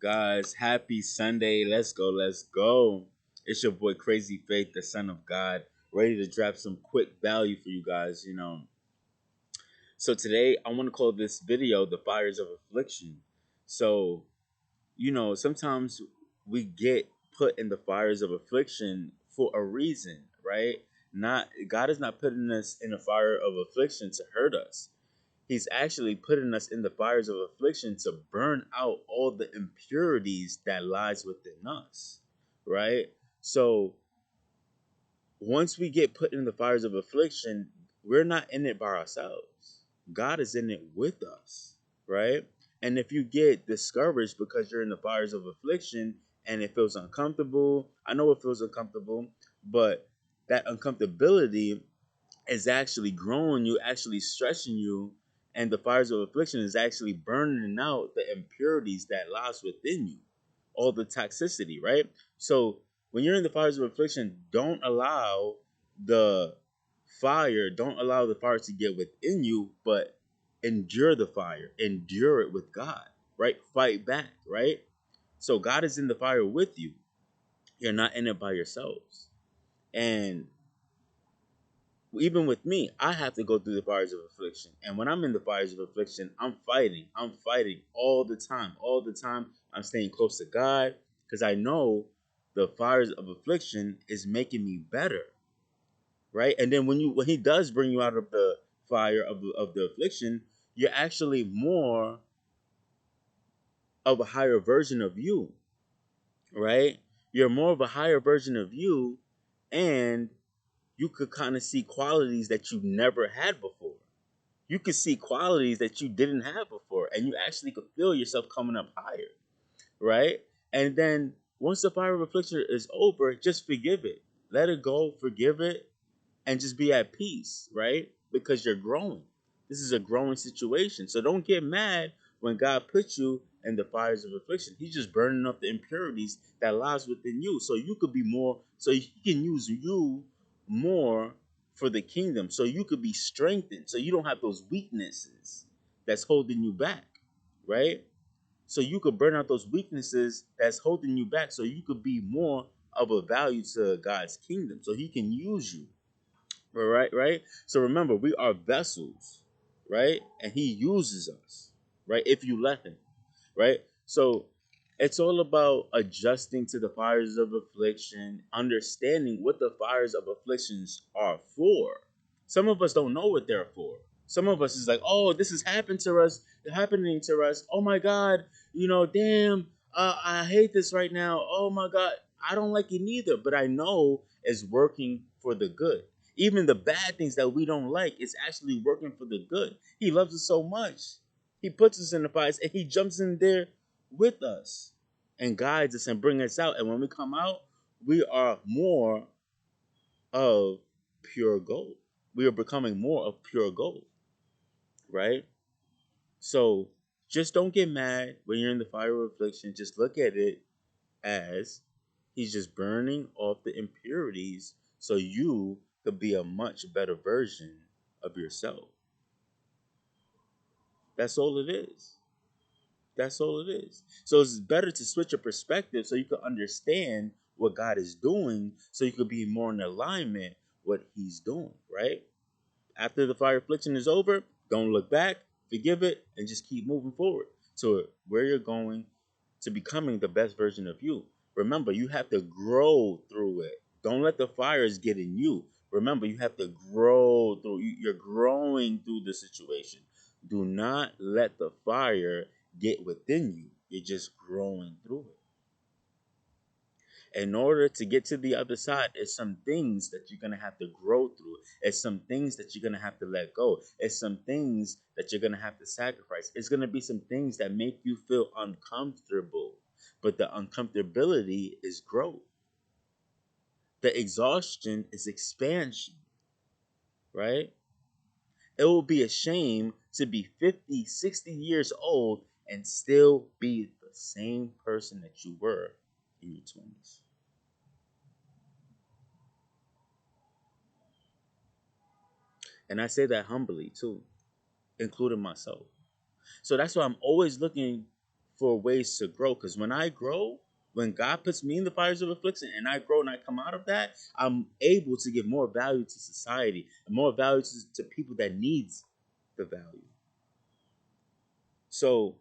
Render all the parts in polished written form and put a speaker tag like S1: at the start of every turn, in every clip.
S1: Guys, happy Sunday. Let's go. Let's go. It's your boy Crazy Faith, the Son of God, ready to drop some quick value for you guys. So today I want to call this video The Fires of Affliction. So, sometimes we get put in the fires of affliction for a reason, right? Not God is not putting us in a fire of affliction to hurt us. He's actually putting us in the fires of affliction to burn out all the impurities that lies within us, right? So once we get put in the fires of affliction, we're not in it by ourselves. God is in it with us, right? And if you get discouraged because you're in the fires of affliction and it feels uncomfortable, I know it feels uncomfortable, but that uncomfortability is actually growing you, actually stretching you, and the fires of affliction is actually burning out the impurities that lies within you, all the toxicity, right? So when you're in the fires of affliction, the don't allow the fire to get within you, but endure the fire, endure it with God, right? Fight back, right? So God is in the fire with you. You're not in it by yourselves. And even with me, I have to go through the fires of affliction. And when I'm in the fires of affliction, I'm fighting. I'm fighting all the time. All the time, I'm staying close to God because I know the fires of affliction is making me better, right? And then when He does bring you out of the fire of the affliction, you're actually more of a higher version of you, right? You're more of a higher version of you, and you could kind of see qualities that you never had before. You could see qualities that you didn't have before, and you actually could feel yourself coming up higher, right? And then once the fire of affliction is over, just forgive it, let it go, forgive it, and just be at peace, right? Because you're growing. This is a growing situation, so don't get mad when God puts you in the fires of affliction. He's just burning up the impurities that lies within you, so you could be more, so He can use you more for the kingdom, so you could be strengthened, so you don't have those weaknesses that's holding you back, right? So you could burn out those weaknesses that's holding you back, so you could be more of a value to God's kingdom, so He can use you. Right. So remember, we are vessels, right? And He uses us, right? If you let Him, right? So it's all about adjusting to the fires of affliction, understanding what the fires of afflictions are for. Some of us don't know what they're for. Some of us is like, oh, this is happening to us. Oh my God, damn, I hate this right now. Oh my God, I don't like it neither, but I know it's working for the good. Even the bad things that we don't like is actually working for the good. He loves us so much. He puts us in the fires and He jumps in there with us and guides us and brings us out. And when we come out, we are more of pure gold. We are becoming more of pure gold, right? So just don't get mad when you're in the fire of affliction. Just look at it as He's just burning off the impurities so you could be a much better version of yourself. That's all it is. That's all it is. So it's better to switch your perspective so you can understand what God is doing, so you could be more in alignment with what He's doing, right? After the fire affliction is over, don't look back, forgive it, and just keep moving forward to where you're going, to becoming the best version of you. Remember, you have to grow through it. Don't let the fires get in you. Remember, you have to grow through. You're growing through the situation. Do not let the fire get within you. You're just growing through it. In order to get to the other side, it's some things that you're going to have to grow through. It's some things that you're going to have to let go. It's some things that you're going to have to sacrifice. It's going to be some things that make you feel uncomfortable. But the uncomfortability is growth. The exhaustion is expansion, right? It will be a shame to be 50, 60 years old and still be the same person that you were in your 20s. And I say that humbly too, including myself. So that's why I'm always looking for ways to grow. Because when I grow, when God puts me in the fires of affliction and I grow and I come out of that, I'm able to give more value to society and more value to people that needs the value. So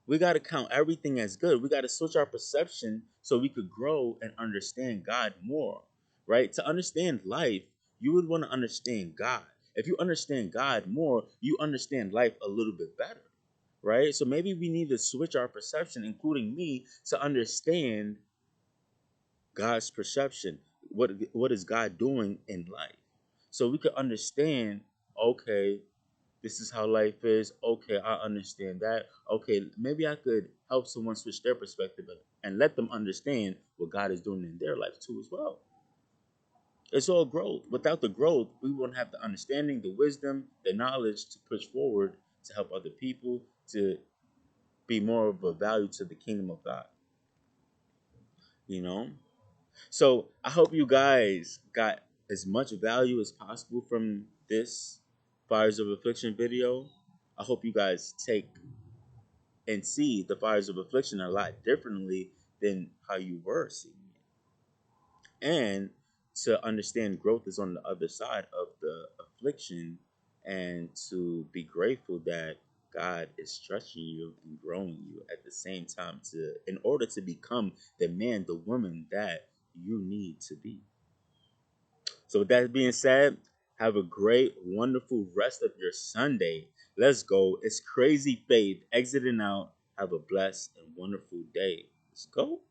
S1: we got to count everything as good. We got to switch our perception so we could grow and understand God more, right? To understand life, you would want to understand God. If you understand God more, you understand life a little bit better, right? So maybe we need to switch our perception, including me, to understand God's perception. What is God doing in life? So we could understand, okay, this is how life is. Okay, I understand that. Okay, maybe I could help someone switch their perspective and let them understand what God is doing in their life too as well. It's all growth. Without the growth, we won't have the understanding, the wisdom, the knowledge to push forward to help other people, to be more of a value to the kingdom of God. You know? So I hope you guys got as much value as possible from this Fires of Affliction video. I hope you guys take and see the fires of affliction a lot differently than how you were seeing it. And to understand growth is on the other side of the affliction, and to be grateful that God is stretching you and growing you at the same time, to in order to become the man, the woman that you need to be. So with that being said, have a great, wonderful rest of your Sunday. Let's go. It's crazy faith exiting out. Have a blessed and wonderful day. Let's go.